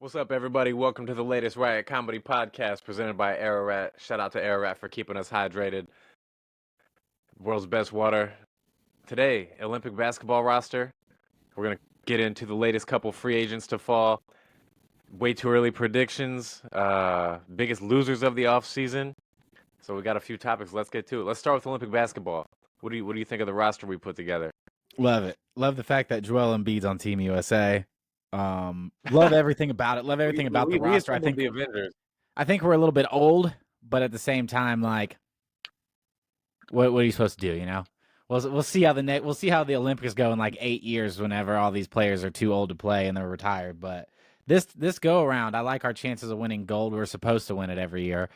What's up, everybody? Welcome to the latest RiOT Comedy Podcast presented by RiOT. Shout out to RiOT for keeping us hydrated. World's best water. Today, Olympic basketball roster. We're going to get into the latest couple free agents to fall. Way too early predictions. Biggest losers of the offseason. So we got a few topics. Let's get to it. Let's start with Olympic basketball. What do you think of the roster we put together? Love it. Love the fact that Joel Embiid's on Team USA. Love everything about it. Love everything about the roster. I think the Avengers. I think we're a little bit old, but at the same time, like, what are you supposed to do? You know, we'll see how the Olympics go in like 8 years, whenever all these players are too old to play and they're retired. But this go around, I like our chances of winning gold. We're supposed to win it every year.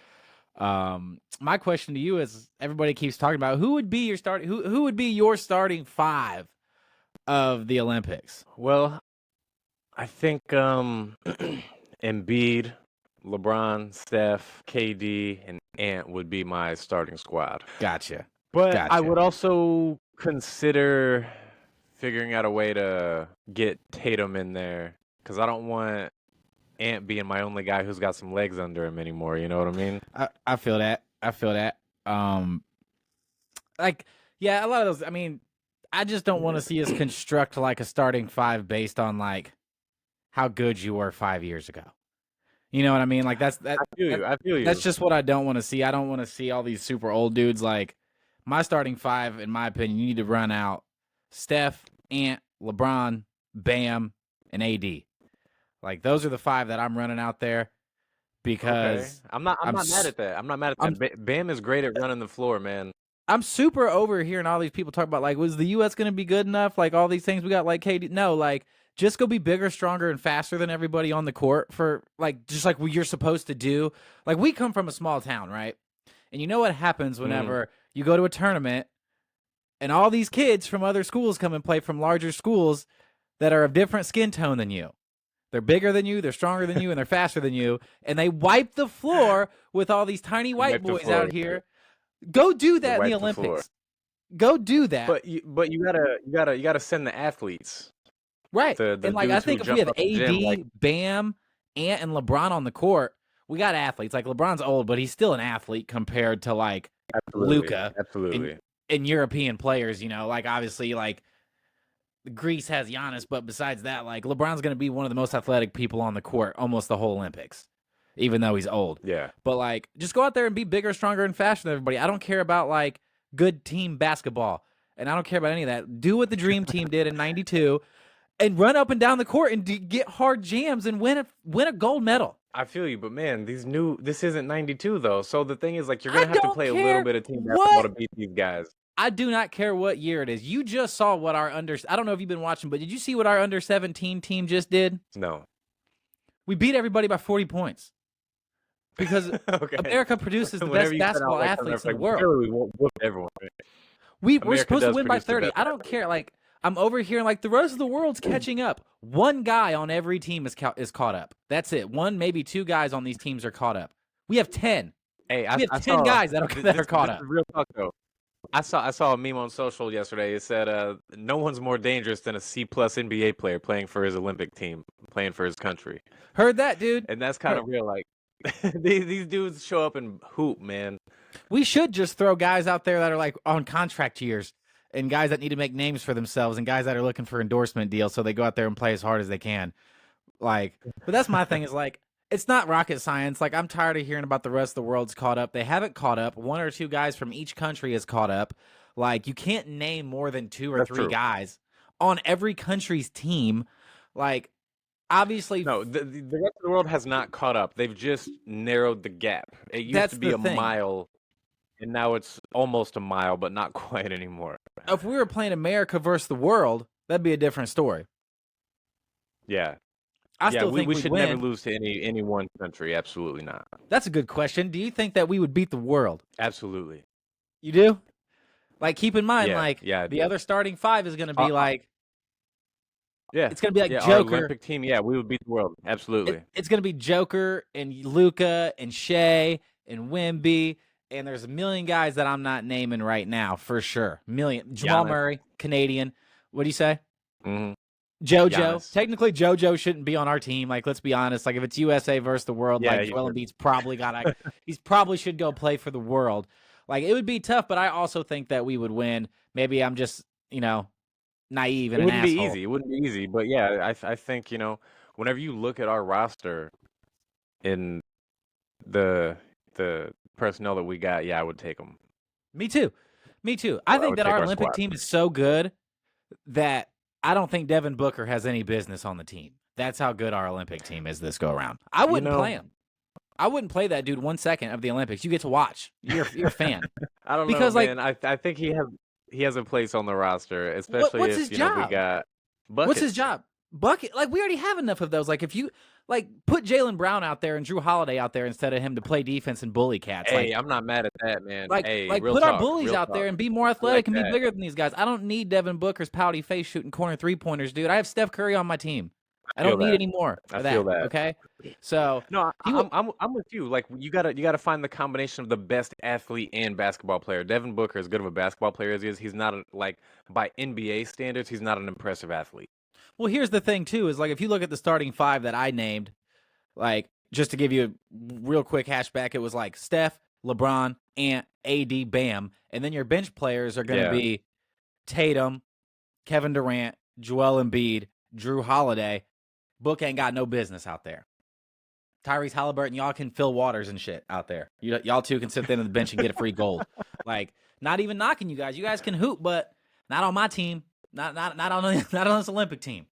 My question to you is: everybody keeps talking about who would be your starting who would be your starting five of the Olympics? Well, I think Embiid, LeBron, Steph, KD, and Ant would be my starting squad. Gotcha. But I would also consider figuring out a way to get Tatum in there, because I don't want Ant being my only guy who's got some legs under him anymore. You know what I mean? I feel that. Like, yeah, a lot of those. I mean, I just don't want to see us construct like a starting five based on like how good you were 5 years ago. You know what I mean? Like I feel you. That's just what I don't want to see. I don't want to see all these super old dudes. Like, my starting five, in my opinion, you need to run out Steph, Ant, LeBron, Bam, and AD. Like, those are the five that I'm running out there, because I'm not mad at that. I'm not mad at that. Bam is great at running the floor, man. I'm super over hearing all these people talk about, like, was the U.S. going to be good enough? Like, all these things we got, like KD. No, like, just go be bigger, stronger, and faster than everybody on the court for, like, just like what you're supposed to do. Like, we come from a small town, right? And you know what happens whenever you go to a tournament and all these kids from other schools come and play from larger schools that are of different skin tone than you. They're bigger than you, they're stronger than you, and they're faster than you, and they wipe the floor with all these tiny white boys out here. Go do that in the Olympics. Go do that. But you gotta send the athletes. Right. And like, I think if we have AD, Bam, Ant, and LeBron on the court, we got athletes. Like, LeBron's old, but he's still an athlete compared to like Luka. Absolutely. And European players, you know, like, obviously, like, Greece has Giannis, but besides that, like, LeBron's going to be one of the most athletic people on the court almost the whole Olympics, even though he's old. Yeah. But, like, just go out there and be bigger, stronger, and faster than everybody. I don't care about, like, good team basketball, and I don't care about any of that. Do what the Dream Team did in '92 and run up and down the court and get hard jams and win a gold medal. I feel you, but man, this isn't '92 though. So the thing is, like, you're going to have to play a little bit of team basketball to beat these guys. I do not care what year it is. You just saw what I don't know if you've been watching, but did you see what our under-17 team just did? No. We beat everybody by 40 points. Because America produces the best basketball athletes in the world. We won't whoop everyone. We're supposed to win by 30. I don't care. Like, I'm over here, and like, the rest of the world's catching up. One guy on every team is caught up. That's it. One, maybe two guys on these teams are caught up. We have 10. Hey, we have 10 guys that are caught up. Real talk, though. I saw a meme on social yesterday. It said, no one's more dangerous than a C-plus NBA player playing for his Olympic team, playing for his country. Heard that, dude. And that's kind of real. Like, these dudes show up and hoop, man. We should just throw guys out there that are, like, on contract years, and guys that need to make names for themselves, and guys that are looking for endorsement deals, so they go out there and play as hard as they can. Like, but that's my thing, is, like, it's not rocket science. Like, I'm tired of hearing about the rest of the world's caught up. They haven't caught up. One or two guys from each country is caught up. Like, you can't name more than two or three guys on every country's team. Like, obviously, no, the rest of the world has not caught up. They've just narrowed the gap. It used to be a mile, and now it's almost a mile, but not quite anymore. If we were playing America versus the world, that'd be a different story. Yeah. I still think we should win. never lose to any one country. Absolutely not. That's a good question. Do you think that we would beat the world? Absolutely. You do? Like, keep in mind, the other starting five is going to be it's going to be like Joker. Our Olympic team, we would beat the world. Absolutely. It's going to be Joker and Luka and Shea and Wemby, and there's a million guys that I'm not naming right now for sure. Million. Jamal Murray, Canadian. What do you say? Mm-hmm. JoJo. Giannis. Technically, JoJo shouldn't be on our team. Like, let's be honest. Like, if it's USA versus the world, Yeah, like Joel Embiid's probably he's probably should go play for the world. Like, it would be tough, but I also think that we would win. Maybe I'm just, naive and It an wouldn't be asshole. easy. It wouldn't be easy, but yeah, I think whenever you look at our roster in the personnel that we got, yeah, I would take them. Me too. I think that our Olympic squad. team is so good that I don't think Devin Booker has any business on the team. That's how good our Olympic team is this go around. I wouldn't play him. I wouldn't play that dude 1 second of the Olympics. You get to watch. You're a fan. I don't because, know, man. I think he has a place on the roster, especially what's if his we job? got buckets. What's his job? Bucket. Like, we already have enough of those. Like, if you put Jaylen Brown out there and Drew Holiday out there instead of him to play defense and bully cats. Hey, I'm not mad at that, man. Like, hey, put our bullies out there and be more athletic and be bigger than these guys. I don't need Devin Booker's pouty face shooting corner 3-pointers, dude. I have Steph Curry on my team. I don't need any more of that. I feel that. Okay, so no, I'm with you. Like, you gotta find the combination of the best athlete and basketball player. Devin Booker, as good of a basketball player as he is, he's not like by NBA standards, he's not an impressive athlete. Well, here's the thing too: is like if you look at the starting five that I named, like just to give you a real quick hashback, it was like Steph, LeBron, Ant, AD, Bam, and then your bench players are going to be Tatum, Kevin Durant, Joel Embiid, Drew Holiday. Book ain't got no business out there. Tyrese Halliburton, y'all can fill waters and shit out there. Y'all two can sit there on the bench and get a free gold. Like, not even knocking you guys. You guys can hoop, but not on my team. Not on this Olympic team.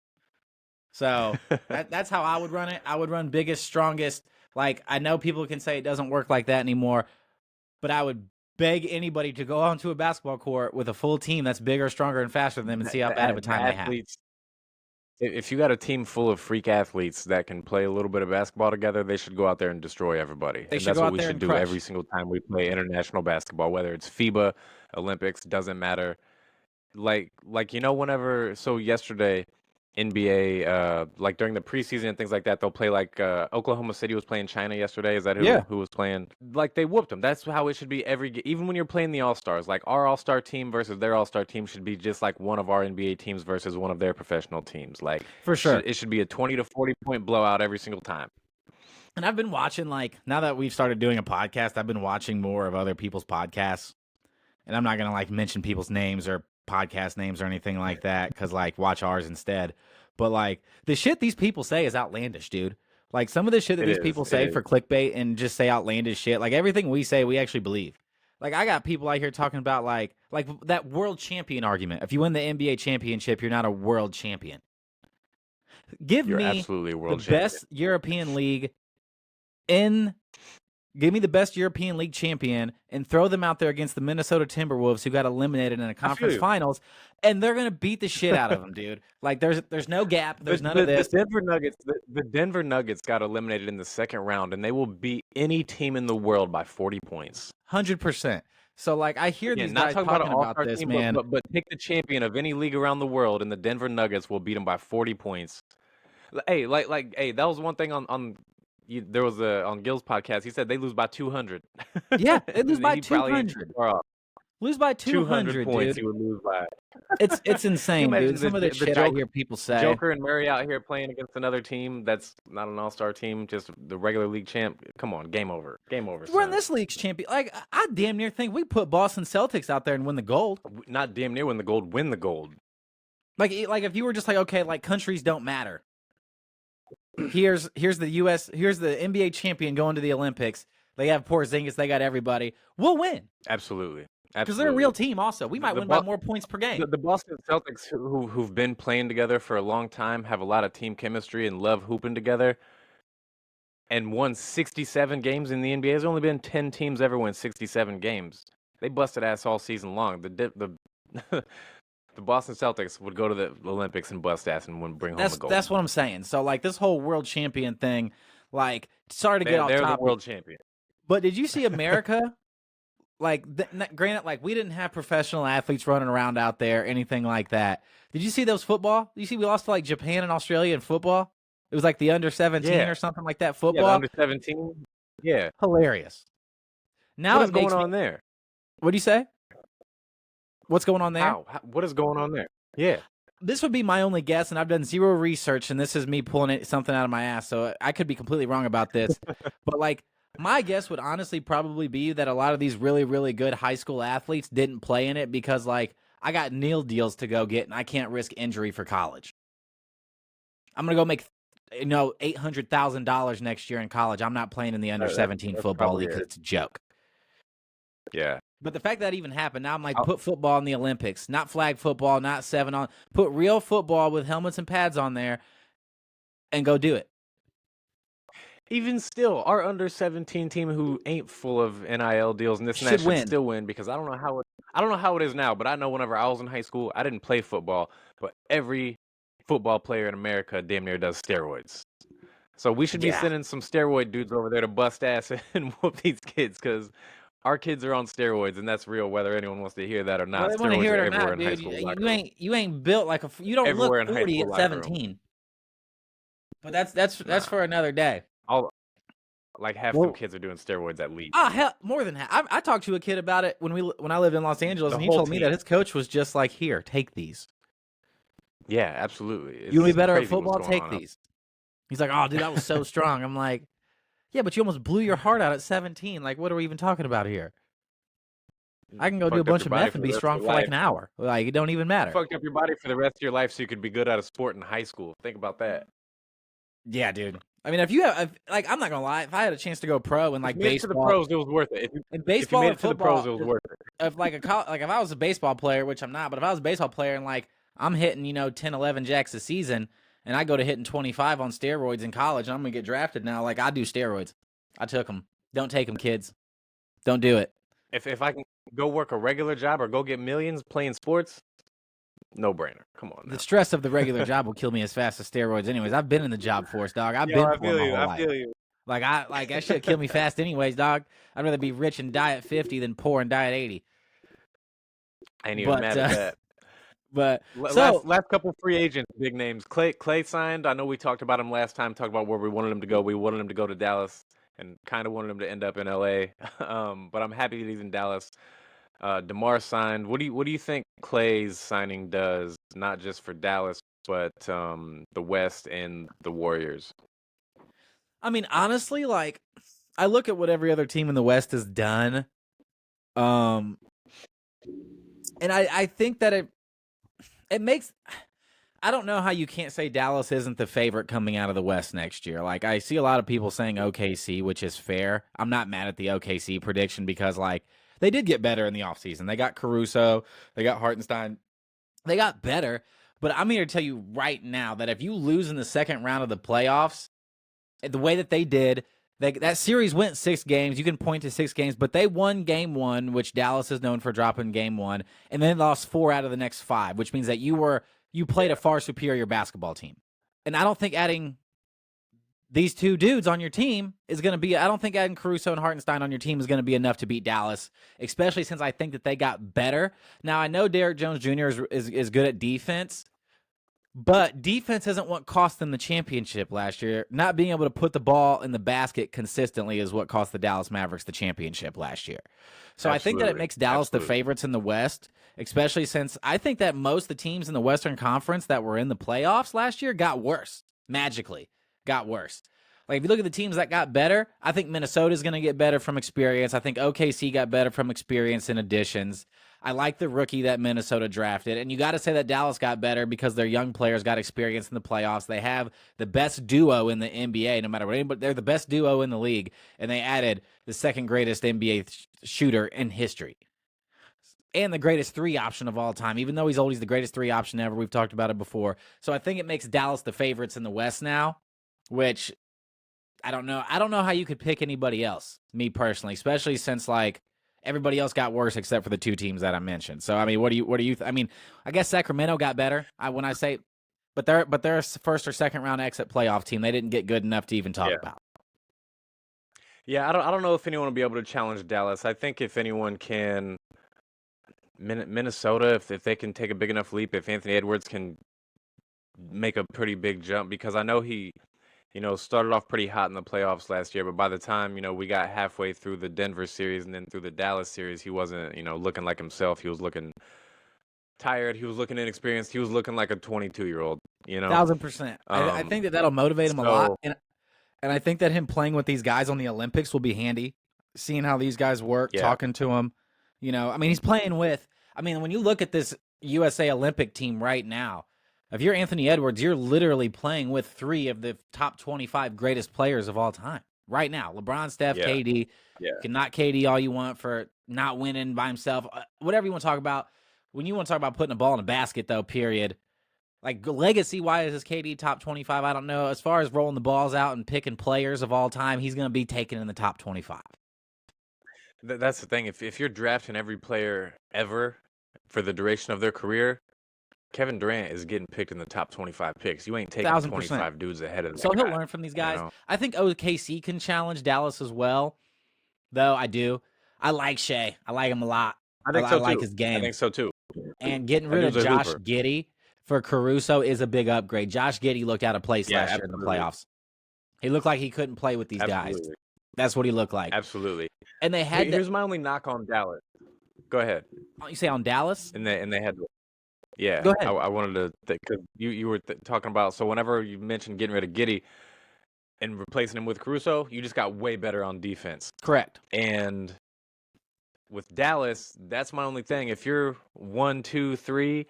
So that's how I would run it. I would run biggest, strongest. Like, I know people can say it doesn't work like that anymore, but I would beg anybody to go onto a basketball court with a full team that's bigger, stronger, and faster than them and see how bad of a time they have. If you got a team full of freak athletes that can play a little bit of basketball together, they should go out there and destroy everybody. And that's what we should do every single time we play international basketball, whether it's FIBA, Olympics, doesn't matter. Like whenever, so yesterday, NBA, like during the preseason and things like that, they'll play like Oklahoma City was playing China yesterday. Is that who was playing? Like, they whooped them. That's how it should be even when you're playing the All-Stars. Like, our All-Star team versus their All-Star team should be just like one of our NBA teams versus one of their professional teams. Like, for sure, it should be a 20 to 40 point blowout every single time. And I've been watching, like, now that we've started doing a podcast, I've been watching more of other people's podcasts. And I'm not going to, like, mention people's names or podcast names or anything like that, because, like, watch ours instead. But, like, the shit these people say is outlandish, dude. Like, some of the shit that these people say for clickbait and just say outlandish shit, like, everything we say, we actually believe. Like, I got people out here talking about, like that world champion argument. If you win the NBA championship, you're not a world champion. Give me the best European league Give me the best European League champion and throw them out there against the Minnesota Timberwolves, who got eliminated in a conference finals, and they're gonna beat the shit out of them, dude. Like, there's no gap, there's none of this. The Denver Nuggets got eliminated in the second round, and they will beat any team in the world by 40 points. 100%. So, like, I hear these guys talking about this, team, man. But pick the champion of any league around the world, and the Denver Nuggets will beat them by 40 points. Hey, hey, that was one thing on. There was on Gil's podcast. He said they lose by 200. Yeah, they lose by 200. Lose by 200 points. Dude. He would lose by. It's insane, dude. Some of the shit I hear people say. Joker and Murray out here playing against another team that's not an all-star team, just the regular league champ. Come on, game over. Game over. We're in this league's champion. Like, I damn near think we put Boston Celtics out there and win the gold. Not damn near win the gold. Win the gold. Like if you were just like, okay, like, countries don't matter. Here's the NBA champion going to the Olympics. They have Porzingis, they got everybody. We'll win. Absolutely. Because they're a real team also. We might win by more points per game. The Boston Celtics, who've been playing together for a long time, have a lot of team chemistry and love hooping together, and won 67 games in the NBA. There's only been 10 teams ever win 67 games. They busted ass all season long. The Boston Celtics would go to the Olympics and bust ass and bring home the gold. That's what I'm saying. So, like, this whole world champion thing, like, sorry to get off topic. They're the world champion. But did you see America? Like, granted, like, we didn't have professional athletes running around out there, anything like that. Did you see those football? You see we lost to, like, Japan and Australia in football? It was like the under 17 or something like that football. Yeah, under 17. Yeah. Hilarious. Now what's going on there? What do you say? What's going on there? What is going on there? Yeah. this would be my only guess, and I've done zero research, and this is me pulling something out of my ass, so I could be completely wrong about this. But like, my guess would honestly probably be that a lot of these really, really good high school athletes didn't play in it because, like, I got nil deals to go get, and I can't risk injury for college. I'm gonna go make $800,000 next year in college. I'm not playing in the under 17 football league because it's a joke. Yeah. But the fact that even happened, now I'm like, put football in the Olympics, not flag football, not 7-on. Put real football with helmets and pads on there, and go do it. Even still, our under 17 team who ain't full of NIL deals and this and that should still win because I don't know how it is now, but I know whenever I was in high school, I didn't play football, but every football player in America damn near does steroids. So we should be sending some steroid dudes over there to bust ass and whoop these kids because our kids are on steroids, and that's real, whether anyone wants to hear that or not. Well, they want to hear it or not, dude. You ain't built like a. You don't everywhere look 40 at 17. But that's for another day. Like half the kids are doing steroids at least. Oh hell, more than half. I talked to a kid about it when I lived in Los Angeles, and he told me that his coach was just like, "Here, take these." Yeah, absolutely. You want to be better at football? Take these. He's like, "Oh, dude, that was so strong." I'm like, "Yeah, but you almost blew your heart out at 17. Like, what are we even talking about here?" I can go do a bunch of meth and be strong for like an hour. Like, it don't even matter. You fucked up your body for the rest of your life so you could be good at a sport in high school. Think about that. Yeah, dude. I mean, if you have, like, I'm not gonna lie. If I had a chance to go pro in like baseball, to the pros, it was worth it. In baseball and football, to the pros, it was worth it. If I was a baseball player, which I'm not, but if I was a baseball player and like I'm hitting 10, 11 jacks a season, and I go to hitting 25 on steroids in college, and I'm gonna get drafted now. Like, I do steroids. I took them. Don't take them, kids. Don't do it. If I can go work a regular job or go get millions playing sports, no brainer. Come on. Now. The stress of the regular job will kill me as fast as steroids. Anyways, I've been in the job force, dog. I've been poor my whole life. I feel you. Like that shit kill me fast, anyways, dog. I'd rather be rich and die at 50 than poor and die at 80. I ain't even mad at that. But last couple free agents, big names. Clay signed. I know we talked about him last time. Talked about where we wanted him to go. We wanted him to go to Dallas, and kind of wanted him to end up in LA. But I'm happy that he's in Dallas. DeMar signed. What do you think Clay's signing does, not just for Dallas, but the West and the Warriors? I mean, honestly, like, I look at what every other team in the West has done, and I think that it makes. I don't know how you can't say Dallas isn't the favorite coming out of the West next year. Like, I see a lot of people saying OKC, which is fair. I'm not mad at the OKC prediction because, like, they did get better in the offseason. They got Caruso. They got Hartenstein. They got better. But I'm here to tell you right now that if you lose in the second round of the playoffs, the way that they did, that series went 6 games. You can point to 6 games, but they won game 1, which Dallas is known for dropping game 1, and then lost 4 out of the next 5, which means that you played a far superior basketball team. And I don't think adding these 2 dudes on your team is going to be, I don't think adding Caruso and Hartenstein on your team is going to be enough to beat Dallas, especially since I think that they got better. Now, I know Derrick Jones Jr. is good at defense, but defense isn't what cost them the championship last year. Not being able to put the ball in the basket consistently is what cost the Dallas Mavericks the championship last year. So I think that it makes Dallas the favorites in the West, especially since I think that most of the teams in the Western Conference that were in the playoffs last year got worse, magically got worse. Like, if you look at the teams that got better, I think Minnesota's going to get better from experience. I think OKC got better from experience and additions. I like the rookie that Minnesota drafted. And you got to say that Dallas got better because their young players got experience in the playoffs. They have the best duo in the NBA, no matter what anybody, they're the best duo in the league. And they added the second greatest NBA shooter in history. And the greatest 3 option of all time. Even though he's old, he's the greatest 3 option ever. We've talked about it before. So I think it makes Dallas the favorites in the West now, which I don't know. I don't know how you could pick anybody else, me personally, especially since, like, everybody else got worse except for the 2 teams that I mentioned. So, I mean, what do you I mean, I guess Sacramento got better. But they're a first or second round exit playoff team. They didn't get good enough to even talk about. Yeah, I don't know if anyone will be able to challenge Dallas. I think if anyone can, Minnesota, if they can take a big enough leap, if Anthony Edwards can make a pretty big jump, because I know he started off pretty hot in the playoffs last year, but by the time, we got halfway through the Denver series and then through the Dallas series, he wasn't, looking like himself. He was looking tired. He was looking inexperienced. He was looking like a 22-year-old. 1,000%. I think that'll motivate him a lot, and I think that him playing with these guys on the Olympics will be handy. Seeing how these guys work, talking to him, I mean, he's playing with. I mean, when you look at this USA Olympic team right now, if you're Anthony Edwards, you're literally playing with 3 of the top 25 greatest players of all time right now. LeBron, Steph, KD. You can knock KD all you want for not winning by himself. Whatever you want to talk about. When you want to talk about putting a ball in a basket, though, period. Like, legacy-wise, is KD top 25? I don't know. As far as rolling the balls out and picking players of all time, he's going to be taken in the top 25. That's the thing. If you're drafting every player ever for the duration of their career, Kevin Durant is getting picked in the top 25 picks. You ain't taking 25 dudes ahead of that So he'll guy, learn from these guys. I think OKC can challenge Dallas as well, though. I do. I like Shea. I like him a lot. I think so too. like his game. I think so too. And getting rid of Josh Giddey for Caruso is a big upgrade. Josh Giddey looked out of place last year in the playoffs. He looked like he couldn't play with these guys. That's what he looked like. Absolutely. And they had. Here's my only knock on Dallas. Go ahead. You say on Dallas? And they had. Yeah. Go ahead. I wanted to because you were talking about. So whenever you mentioned getting rid of Giddey and replacing him with Caruso, you just got way better on defense. Correct. And with Dallas, that's my only thing. If you're 1, 2, 3,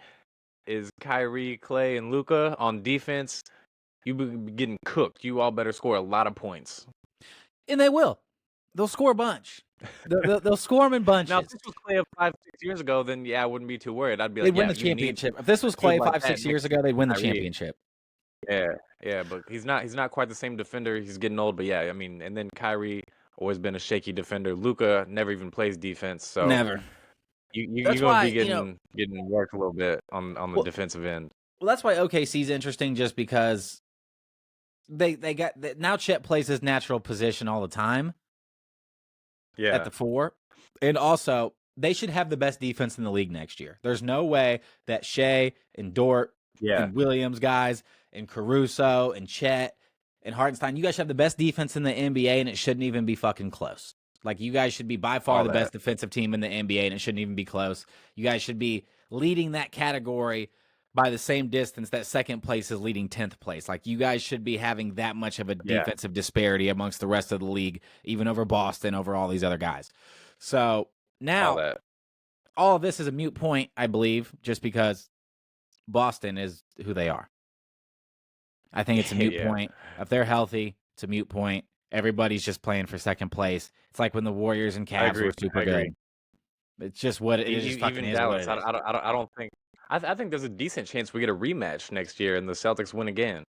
is Kyrie, Clay, and Luka on defense, you be getting cooked. You all better score a lot of points. And they will. They'll score a bunch. They'll score them in bunches. Now, if this was Clay of 5, 6 years ago, then I wouldn't be too worried. I'd be like, they'd win the championship. If this was Clay 5, 6 years ago, they'd win the championship. Yeah, but he's not quite the same defender. He's getting old, but yeah, I mean, and then Kyrie always been a shaky defender. Luka never even plays defense, so never. You're gonna be getting worked a little bit on the defensive end. Well, that's why OKC's interesting, just because they got now Chet plays his natural position all the time. Yeah, at the 4, and also they should have the best defense in the league next year. There's no way that Shea and Dort and Williams guys and Caruso and Chet and Hartenstein, you guys should have the best defense in the NBA, and it shouldn't even be fucking close. Like, you guys should be by far the best defensive team in the NBA, and it shouldn't even be close. You guys should be leading that category by the same distance that second place is leading 10th place. Like, you guys should be having that much of a defensive disparity amongst the rest of the league, even over Boston, over all these other guys. So now all of this is a moot point, I believe, just because Boston is who they are. I think it's a moot point. If they're healthy, it's a moot point. Everybody's just playing for second place. It's like when the Warriors and Cavs were super good. It's just what it is. Even Dallas, I don't think. I think there's a decent chance we get a rematch next year and the Celtics win again.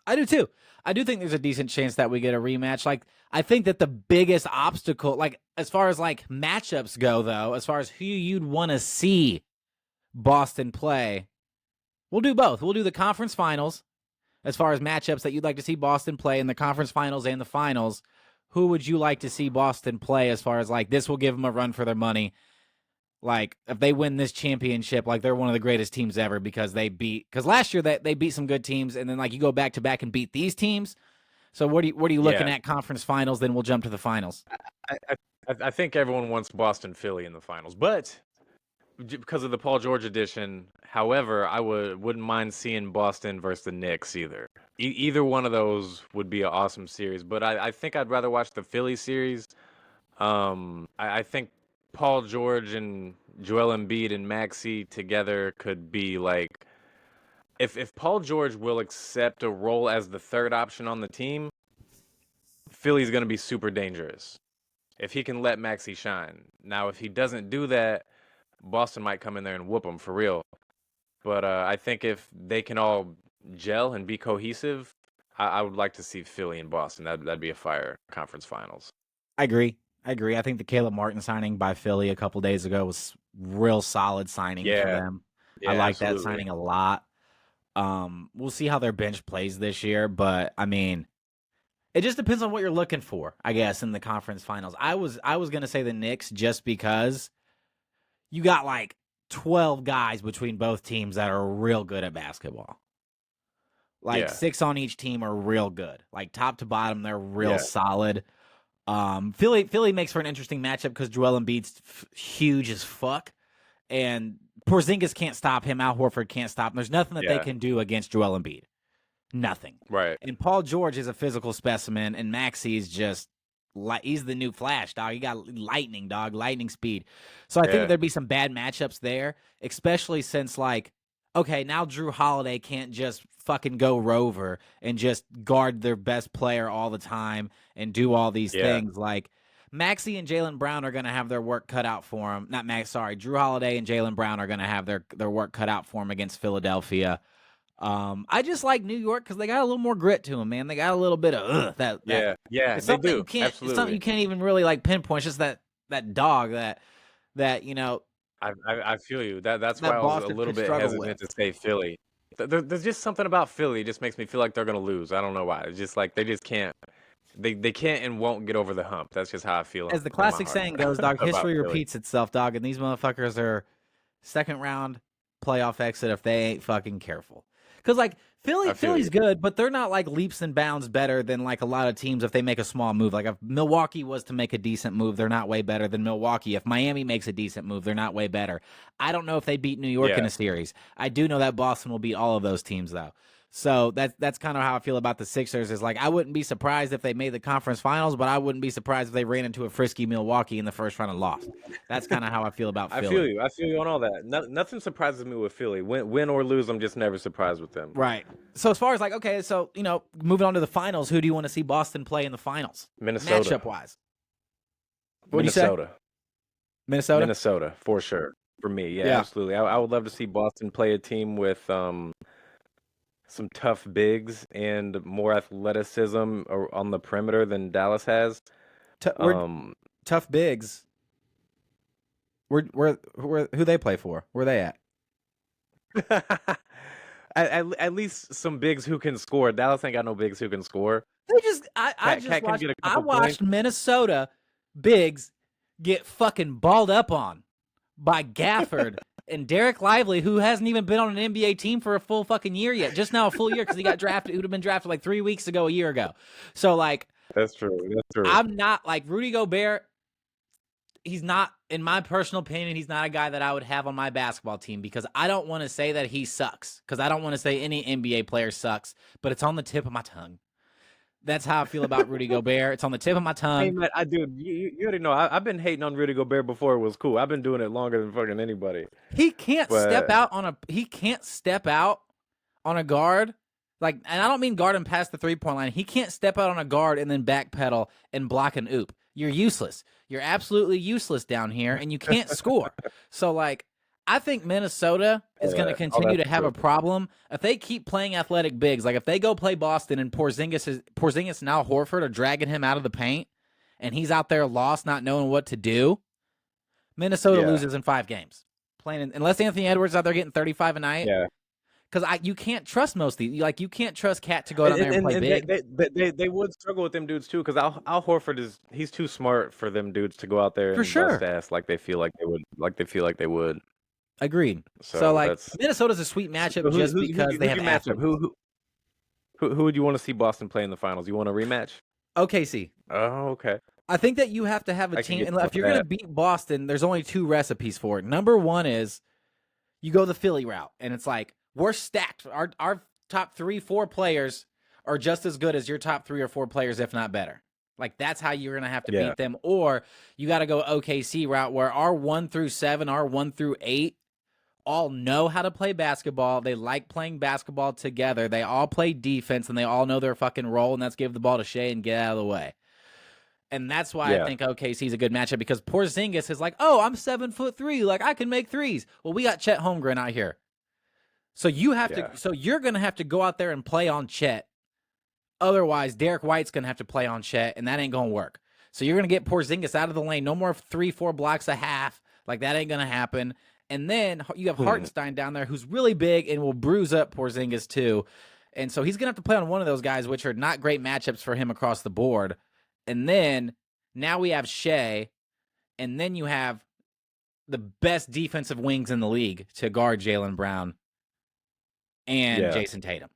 I do too. I do think there's a decent chance that we get a rematch. Like, I think that the biggest obstacle, like, as far as like matchups go, though, as far as who you'd want to see Boston play, we'll do both. We'll do the conference finals. As far as matchups that you'd like to see Boston play in the conference finals and the finals, who would you like to see Boston play as far as, like, this will give them a run for their money? Like, if they win this championship, like, they're one of the greatest teams ever because last year they beat some good teams, and then, like, you go back to back and beat these teams. So what are you looking at conference finals? Then we'll jump to the finals. I think everyone wants Boston Philly in the finals, but because of the Paul George edition. However, I wouldn't mind seeing Boston versus the Knicks either. Either one of those would be an awesome series. But I think I'd rather watch the Philly series. I think Paul George and Joel Embiid and Maxey together could be like, if Paul George will accept a role as the third option on the team, Philly's going to be super dangerous. If he can let Maxey shine. Now, if he doesn't do that, Boston might come in there and whoop him for real. But I think if they can all gel and be cohesive, I would like to see Philly and Boston. That'd be a fire conference finals. I agree. I think the Caleb Martin signing by Philly a couple days ago was real solid signing for them. Yeah, I like absolutely. that signing a lot. We'll see how their bench plays this year, but I mean, it just depends on what you're looking for, I guess, in the conference finals. I was going to say the Knicks just because you got like 12 guys between both teams that are real good at basketball. Like 6 on each team are real good. Like top to bottom, they're real solid. Philly makes for an interesting matchup because Joel Embiid's huge as fuck. And Porzingis can't stop him. Al Horford can't stop him. There's nothing that they Yeah. can do against Joel Embiid. Nothing. Right. And Paul George is a physical specimen, and Maxey's just he's the new Flash, dog. He got lightning speed. So I think there'd be some bad matchups there, especially since, like, okay, now Drew Holiday can't just fucking go rover and just guard their best player all the time and do all these things. Like, Maxey and Jaylen Brown are going to have their work cut out for him. Drew Holiday and Jaylen Brown are going to have their work cut out for him against Philadelphia. I just like New York because they got a little more grit to them, man. They got a little bit of that. Yeah, it's they something do. You can't, Absolutely. It's something you can't even really like pinpoint. It's just that dog that you know. I feel you. That's why I was Boston a little could bit struggle hesitant with. to say Philly. There's just something about Philly. It just makes me feel like they're gonna lose. I don't know why. It's just like they just can't. They can't and won't get over the hump. That's just how I feel. As the classic saying goes, dog, about history Philly. repeats itself, dog, and these motherfuckers are second round playoff exit if they ain't fucking careful. Because, like, Philly's good, but they're not, like, leaps and bounds better than, like, a lot of teams if they make a small move. Like, if Milwaukee was to make a decent move, they're not way better than Milwaukee. If Miami makes a decent move, they're not way better. I don't know if they beat New York in a series. I do know that Boston will beat all of those teams, though. So that's kind of how I feel about the Sixers. Is like, I wouldn't be surprised if they made the conference finals, but I wouldn't be surprised if they ran into a frisky Milwaukee in the first round and lost. That's kind of how I feel about Philly. I feel you on all that. Nothing surprises me with Philly. Win or lose, I'm just never surprised with them. Right. So as far as, like, okay, so, you know, moving on to the finals, who do you want to see Boston play in the finals? Minnesota. Matchup wise. What do you say? Minnesota? Minnesota, for sure. For me, yeah. Absolutely. I would love to see Boston play a team with some tough bigs and more athleticism on the perimeter than Dallas has. Tough bigs. Who they play for? Where they at? At least some bigs who can score. Dallas ain't got no bigs who can score. I watched Minnesota bigs get fucking balled up on by Gafford and Derek Lively, who hasn't even been on an NBA team for a full fucking year yet. Just now a full year because he got drafted. He would have been drafted like 3 weeks ago, a year ago. So, like, that's true. I'm not like Rudy Gobert. He's not, in my personal opinion, he's not a guy that I would have on my basketball team because I don't want to say that he sucks because I don't want to say any NBA player sucks, but it's on the tip of my tongue. That's how I feel about Rudy Gobert. It's on the tip of my tongue. Hey, man, you already know. I've been hating on Rudy Gobert before it was cool. I've been doing it longer than fucking anybody. He can't step out on a guard. Like, and I don't mean guard and past the 3-point line. He can't step out on a guard and then backpedal and block an oop. You're useless. You're absolutely useless down here, and you can't score. So, like, I think Minnesota is going to continue to have a problem. If they keep playing athletic bigs, like if they go play Boston and Porzingis and Al Horford are dragging him out of the paint, and he's out there lost, not knowing what to do, Minnesota loses in 5 games. Unless Anthony Edwards is out there getting 35 a night. Yeah. Because you can't trust most of these. Like, you can't trust Cat to go down there and play big. They would struggle with them dudes too, because Al Horford he's too smart for them dudes to go out there and bust ass like they feel like they would. Agreed. So like, Minnesota's a sweet matchup because they have athletes. Who would you want to see Boston play in the finals? You want a rematch? OKC. Oh, okay. I think that you have to have a team. And if you're going to beat Boston, there's only 2 recipes for it. Number one is you go the Philly route, and it's like, we're stacked. Our top 3-4 players are just as good as your top 3 or 4 players, if not better. Like, that's how you're going to have to beat them. Or you got to go OKC route where our 1 through 7, our 1 through 8 all know how to play basketball. They like playing basketball together. They all play defense, and they all know their fucking role, and that's give the ball to Shea and get out of the way. And that's why I think OKC is a good matchup, because Porzingis is like, oh, I'm 7'3", like I can make threes. Well, we got Chet Holmgren out here. So you have to. So you're going to have to go out there and play on Chet. Otherwise, Derek White's going to have to play on Chet, and that ain't going to work. So you're going to get Porzingis out of the lane. No more 3-4 blocks a half. Like, that ain't going to happen. And then you have Hartenstein down there, who's really big and will bruise up Porzingis too. And so he's going to have to play on one of those guys, which are not great matchups for him across the board. And then now we have Shea, and then you have the best defensive wings in the league to guard Jaylen Brown and Jason Tatum.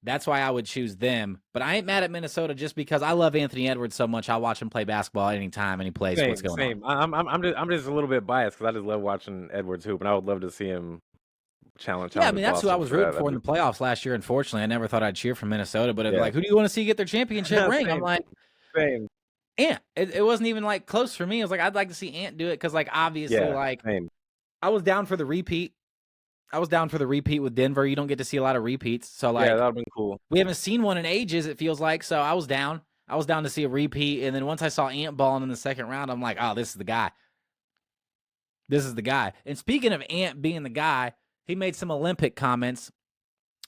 That's why I would choose them. But I ain't mad at Minnesota just because I love Anthony Edwards so much. I'll watch him play basketball anytime, any place. What's going Same. on? I'm just a little bit biased because I just love watching Edwards hoop, and I would love to see him challenge Yeah, I mean, that's who I Boston was for rooting that. for in the playoffs last year. Unfortunately, I never thought I'd cheer for Minnesota. But Yeah. like, who do you want to see get their championship ring? I'm like, Same. Ant. It wasn't even like close for me. I was like, I'd like to see Ant do it because, like, obviously, like, Same. I was down for the repeat. With Denver. You don't get to see a lot of repeats, so like, Yeah, that would've been cool. we haven't seen one in ages. It feels like, so I was down. I was down to see a repeat, and then once I saw Ant balling in the second round, I'm like, oh, this is the guy. This is the guy. And speaking of Ant being the guy, he made some Olympic comments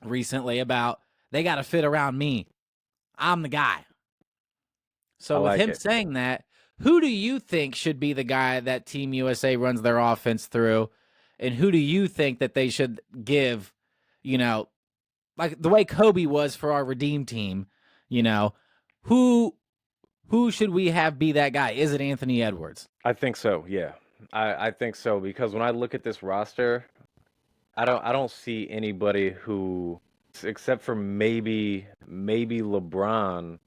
recently about they got to fit around me. I'm the guy. So with him saying that, who do you think should be the guy that Team USA runs their offense through? And who do you think that they should give, you know, like the way Kobe was for our Redeem team, you know, who should we have be that guy? Is it Anthony Edwards? I think so, yeah. I think so because when I look at this roster, I don't see anybody who, except for maybe LeBron,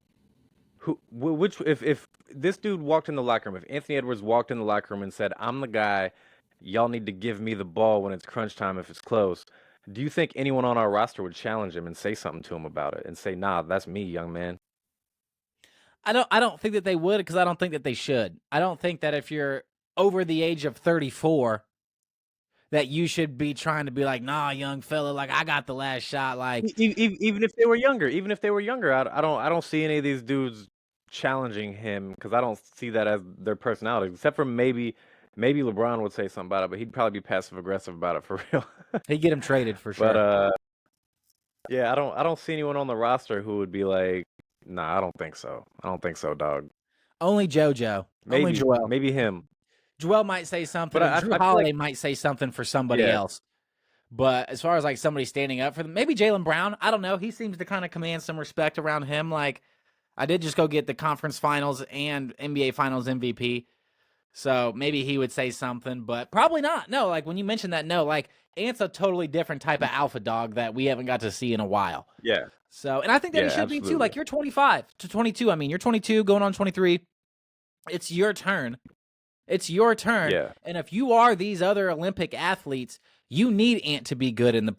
which if this dude walked in the locker room, if Anthony Edwards walked in the locker room and said, "I'm the guy, y'all need to give me the ball when it's crunch time if it's close," do you think anyone on our roster would challenge him and say something to him about it and say, "Nah, that's me, young man"? I don't think that they would because I don't think that they should. I don't think that if you're over the age of 34 that you should be trying to be like, nah, young fella, like I got the last shot. Like even if they were younger, I don't see any of these dudes challenging him because I don't see that as their personality. Except for maybe LeBron would say something about it, but he'd probably be passive aggressive about it for real. He'd get him traded for sure. But yeah, I don't see anyone on the roster who would be like, nah, I don't think so. I don't think so, dog. Only JoJo. Only Joel. Maybe him. Joel might say something, But and Drew Holiday might say something for somebody else. But as far as like somebody standing up for them, maybe Jaylen Brown. I don't know. He seems to kind of command some respect around him. Like, I did just go get the conference finals and NBA finals MVP. So maybe he would say something, but probably not. No, like when you mentioned that, no, like Ant's a totally different type of alpha dog that we haven't got to see in a while. Yeah. So, and I think that he should be too. Like, you're 25 to 22. I mean, you're 22 going on 23. It's your turn. It's your turn. Yeah. And if you are these other Olympic athletes, you need Ant to be good in the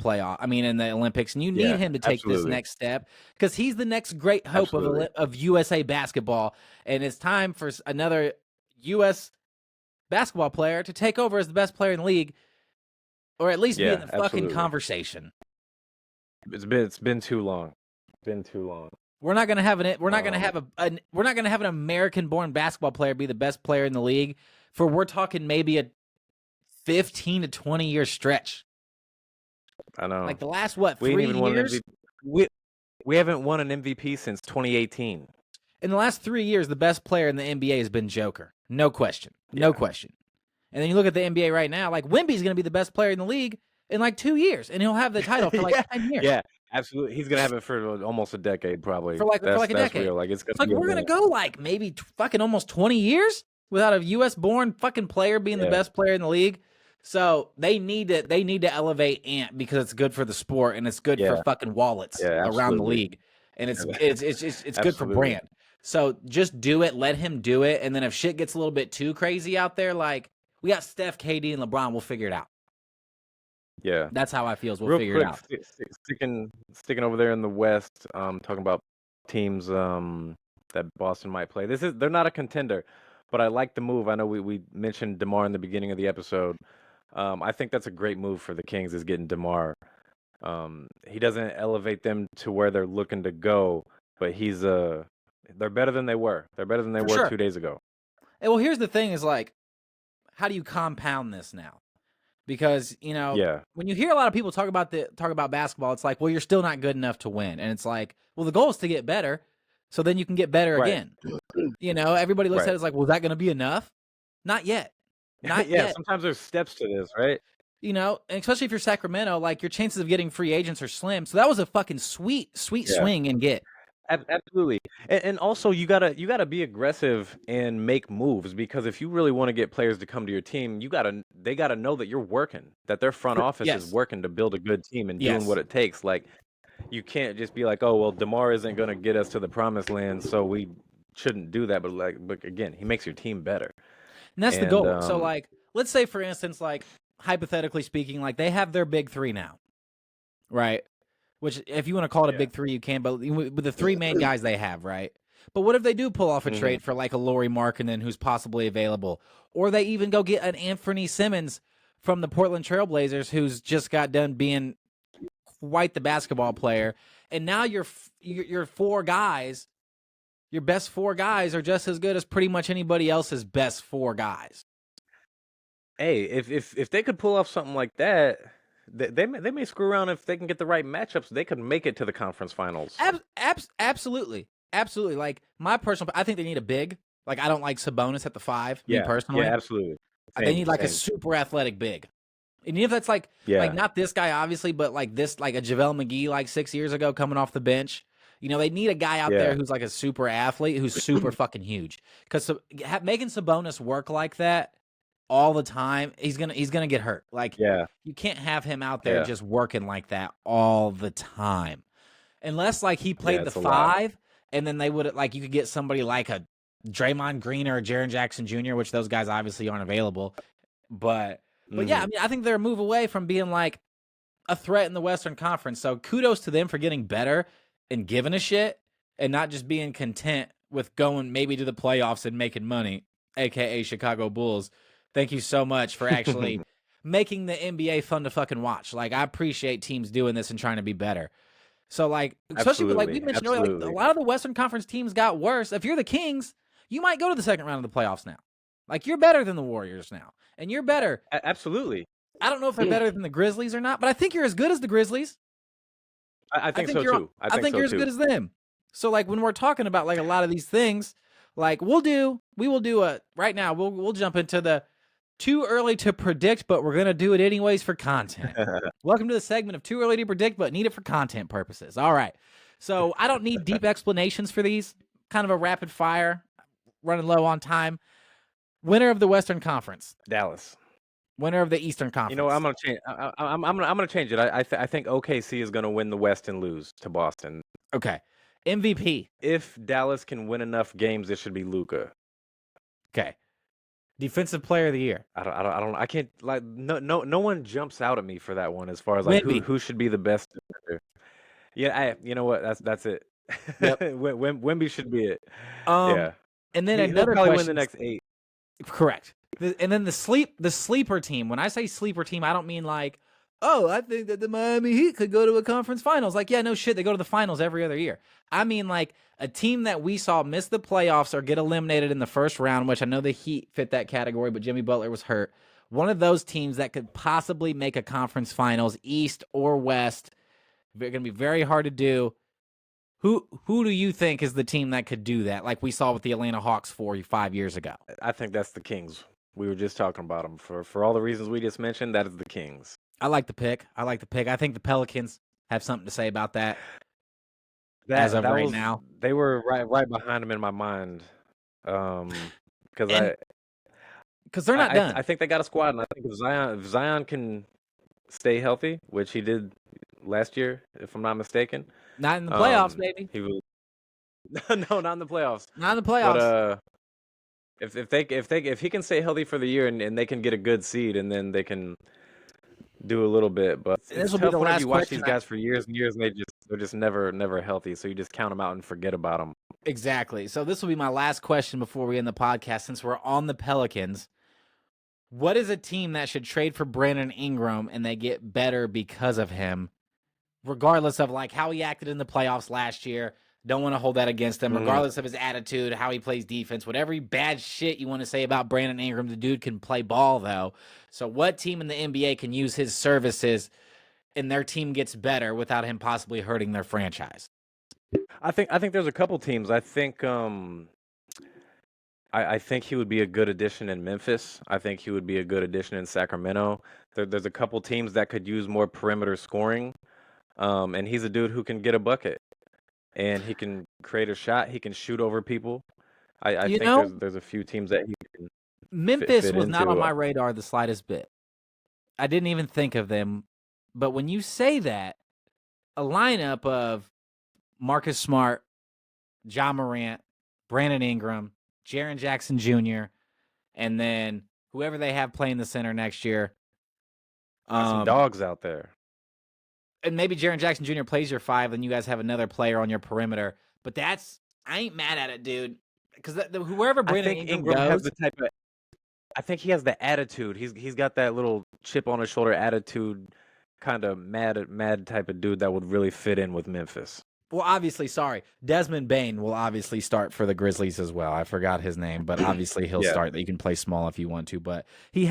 in the Olympics, and you need him to take this next step because he's the next great hope of USA basketball. And it's time for another U.S. basketball player to take over as the best player in the league, or at least be in the fucking conversation. It's been too long. Been too long. We're not gonna have we're not gonna have an American-born basketball player be the best player in the league for we're talking maybe a 15 to 20 year stretch. I know. Like the last 3 years? We haven't won an MVP since 2018. In the last 3 years, the best player in the NBA has been Joker. No question. No question. And then you look at the NBA right now, like Wemby's going to be the best player in the league in like 2 years, and he'll have the title for like 10 years. Yeah, absolutely. He's going to have it for almost a decade, probably. For like a decade. Real. Like, it's we're going to go like maybe fucking almost 20 years without a U.S.-born fucking player being the best player in the league. So they need to elevate Ant because it's good for the sport and it's good for fucking wallets around the league, and it's good for brand. So just do it, let him do it, and then if shit gets a little bit too crazy out there, like we got Steph, KD, and LeBron, we'll figure it out. Yeah, that's how I feel. We'll figure it out. Sticking over there in the West, talking about teams that Boston might play. They're not a contender, but I like the move. I know we mentioned DeMar in the beginning of the episode. I think that's a great move for the Kings is getting DeMar. He doesn't elevate them to where they're looking to go, but they're better than they were. They're better than they were 2 days ago. And well, here's the thing: is like, how do you compound this now? Because when you hear a lot of people talk about basketball, it's like, well, you're still not good enough to win, and it's like, well, the goal is to get better, so then you can get better again. Everybody looks at it as like, well, is that going to be enough? Not yet. Not yet. Sometimes there's steps to this, right? And especially if you're Sacramento, like your chances of getting free agents are slim. So that was a fucking sweet swing and get. Absolutely, and also you gotta be aggressive and make moves because if you really want to get players to come to your team, they gotta know that you're working, that their front office is working to build a good team and doing what it takes. Like you can't just be like, oh well, DeMar isn't going to get us to the promised land, so we shouldn't do that. But again, he makes your team better. And that's the And goal. So, like, let's say, for instance, like, hypothetically speaking, like, they have their big three now, right? Which, if you want to call it a big three, you can, but with the three main guys they have, right? But what if they do pull off a trade for, like, a Lauri Markkanen who's possibly available? Or they even go get an Anthony Simmons from the Portland Trailblazers who's just got done being quite the basketball player. And now your four guys, your best four guys are just as good as pretty much anybody else's best four guys. Hey, if they could pull off something like that, they may screw around if they can get the right matchups. They could make it to the conference finals. Absolutely. Like, my personal, I think they need a big. Like, I don't like Sabonis at the 5, me personally. Yeah, absolutely. They need like a super athletic big. And even if that's like not this guy, obviously, but like this, like a JaVale McGee like 6 years ago coming off the bench. You know, they need a guy out there who's like a super athlete who's super fucking huge. Because making Sabonis work like that all the time, he's gonna get hurt. Like, you can't have him out there just working like that all the time, unless like he played the 5, and then they would like you could get somebody like a Draymond Green or a Jaren Jackson Jr., which those guys obviously aren't available. But yeah, I mean, I think they're a move away from being like a threat in the Western Conference. So kudos to them for getting better and giving a shit and not just being content with going maybe to the playoffs and making money, aka Chicago Bulls. Thank you so much for actually making the NBA fun to fucking watch. Like, I appreciate teams doing this and trying to be better. So, like, especially with, like we mentioned earlier, like, a lot of the Western Conference teams got worse. If you're the Kings, you might go to the second round of the playoffs now. Like, you're better than the Warriors now. And you're better. Absolutely. I don't know if they're better than the Grizzlies or not, but I think you're as good as the Grizzlies. I think so, too. I think you're as good as them. So, like, when we're talking about, like, a lot of these things, like, we will do a, right now, we'll jump into the too early to predict, but we're going to do it anyways for content. Welcome to the segment of too early to predict, but need it for content purposes. All right. So I don't need deep explanations for these. Kind of a rapid fire, running low on time. Winner of the Western Conference. Dallas. Winner of the Eastern Conference. You know what? I'm gonna change. I'm gonna change it. I think OKC is gonna win the West and lose to Boston. Okay. MVP. If Dallas can win enough games, it should be Luka. Okay. Defensive Player of the Year. I can't, like, no one jumps out at me for that one as far as like who should be the best defender. Yeah, you know what? That's it. Yep. Wemby should be it. And then another he'll probably question. Win the next 8. Correct. And then the sleeper team. When I say sleeper team, I don't mean like, oh, I think that the Miami Heat could go to a conference finals. Like, yeah, no shit, they go to the finals every other year. I mean, like, a team that we saw miss the playoffs or get eliminated in the first round, which I know the Heat fit that category, but Jimmy Butler was hurt. One of those teams that could possibly make a conference finals, East or West. They're going to be very hard to do. Who do you think is the team that could do that, like we saw with the Atlanta Hawks 4 or 5 years ago? I think that's the Kings. We were just talking about them. For all the reasons we just mentioned, that is the Kings. I like the pick. I think the Pelicans have something to say about that. As of right now, they were right behind them in my mind, because they're not done. I think they got a squad, and I think if Zion can stay healthy, which he did last year, if I'm not mistaken. Not in the playoffs, baby. He was no, not in the playoffs. Not in the playoffs. But if he can stay healthy for the year and they can get a good seed, and then they can do a little bit, but this will be the last you watch these guys for years and years, and they're just never healthy. So you just count them out and forget about them. Exactly. So this will be my last question before we end the podcast, since we're on the Pelicans. What is a team that should trade for Brandon Ingram and they get better because of him, regardless of like how he acted in the playoffs last year? Don't want to hold that against him, regardless of his attitude, how he plays defense, whatever bad shit you want to say about Brandon Ingram. The dude can play ball, though. So what team in the NBA can use his services and their team gets better without him possibly hurting their franchise? I think there's a couple teams. I think I think he would be a good addition in Memphis. I think he would be a good addition in Sacramento. There's a couple teams that could use more perimeter scoring, and he's a dude who can get a bucket. And he can create a shot. He can shoot over people. I think there's a few teams that he can. Memphis fit was into. not on my radar the slightest bit. I didn't even think of them. But when you say that, a lineup of Marcus Smart, Ja Morant, Brandon Ingram, Jaren Jackson Jr., and then whoever they have playing the center next year. Got some dogs out there. And maybe Jaren Jackson Jr. plays your 5, then you guys have another player on your perimeter. But I ain't mad at it, dude. Because whoever Brandon Ingram goes, has the type of. I think he has the attitude. He's got that little chip on his shoulder attitude, kind of mad type of dude that would really fit in with Memphis. well, obviously, sorry, Desmond Bane will obviously start for the Grizzlies as well. I forgot his name, but obviously he'll start. You can play small if you want to, but he's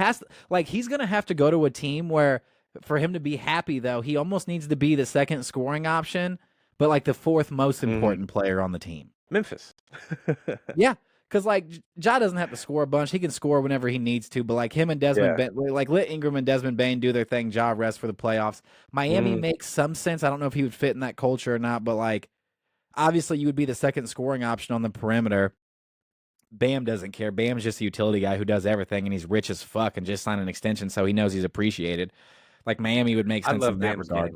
going to have to go to a team where, for him to be happy, though, he almost needs to be the second scoring option, but like the 4th most important player on the team. Memphis. Yeah, because like Ja doesn't have to score a bunch; he can score whenever he needs to. But like him and Desmond, like let Ingram and Desmond Bane do their thing. Ja rest for the playoffs. Miami makes some sense. I don't know if he would fit in that culture or not, but like obviously you would be the second scoring option on the perimeter. Bam doesn't care. Bam's just a utility guy who does everything, and he's rich as fuck and just signed an extension, so he knows he's appreciated. Like Miami would make sense in that regard.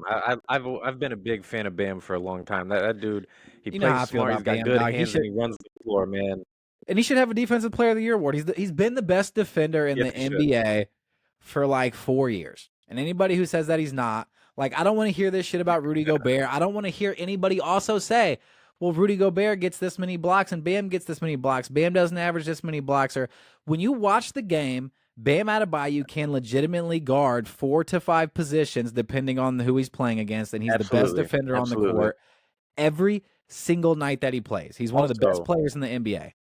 I've been a big fan of Bam for a long time. That dude, he You know how I plays feel smart. about He's got Bam, good dog. hands and he runs the floor, man. And he should have a Defensive Player of the Year award. He's been the best defender in the NBA for like 4 years. And anybody who says that he's not, like, I don't want to hear this shit about Rudy Gobert. I don't want to hear anybody also say, well, Rudy Gobert gets this many blocks and Bam gets this many blocks. Bam doesn't average this many blocks. Or when you watch the game, Bam Adebayo can legitimately guard 4 to 5 positions depending on who he's playing against, and he's the best defender on the court every single night that he plays. He's one of the best players in the NBA.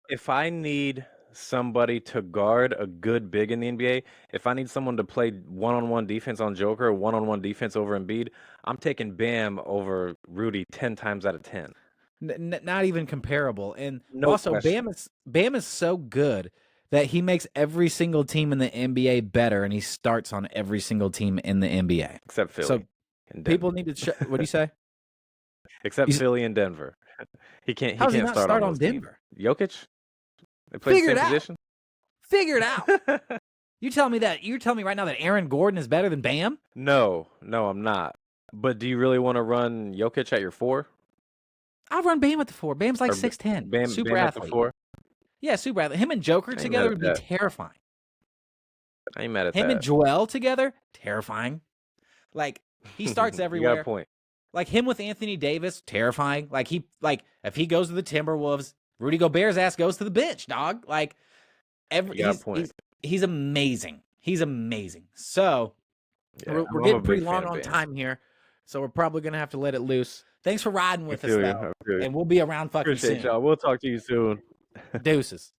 If I need somebody to guard a good big in the NBA, if I need someone to play one-on-one defense on Joker or one-on-one defense over Embiid, I'm taking Bam over Rudy 10 times out of 10. Not even comparable. And No also, question. Bam is so good that he makes every single team in the NBA better, and he starts on every single team in the NBA. Except Philly. So people need to what do you say? Except Philly and Denver. He can't How does he not start on those Denver? teams. Jokic? They play the same position? Figure it out. You're telling me right now that Aaron Gordon is better than Bam? No, I'm not. But do you really want to run Jokic at your 4? I'll run Bam at the 4. Bam's like 6'10". Bam, super Bam athlete. At the 4? Yeah, super athlete. Him and Joker together would be terrifying. I ain't mad at that. Him and Joel together, terrifying. Like, he starts everywhere. You got a point. Like him with Anthony Davis, terrifying. Like if he goes to the Timberwolves, Rudy Gobert's ass goes to the bench, dog. Like he's amazing. He's amazing. So we're getting pretty long on time here, so we're probably gonna have to let it loose. Thanks for riding with us, though, and we'll be around fucking soon. Appreciate y'all. We'll talk to you soon. Deuces.